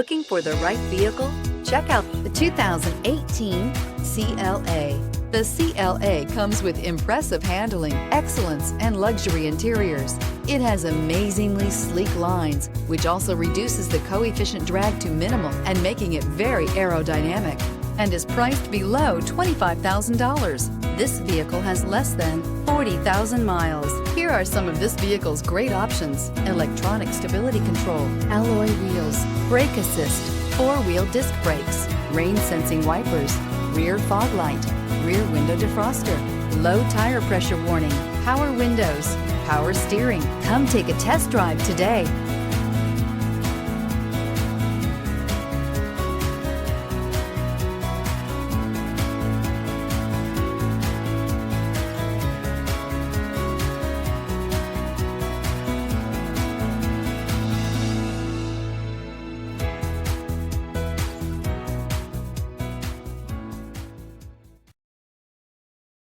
Looking for the right vehicle? Check out the 2018 CLA. The CLA comes with impressive handling, excellence, and luxury interiors. It has amazingly sleek lines, which also reduces the coefficient drag to minimal and making it very aerodynamic, and is priced below $25,000. This vehicle has less than 40,000 miles. Here are some of this vehicle's great options: electronic stability control, alloy wheels, brake assist, four-wheel disc brakes, rain sensing wipers, rear fog light, rear window defroster, low tire pressure warning, power windows, power steering. Come take a test drive today.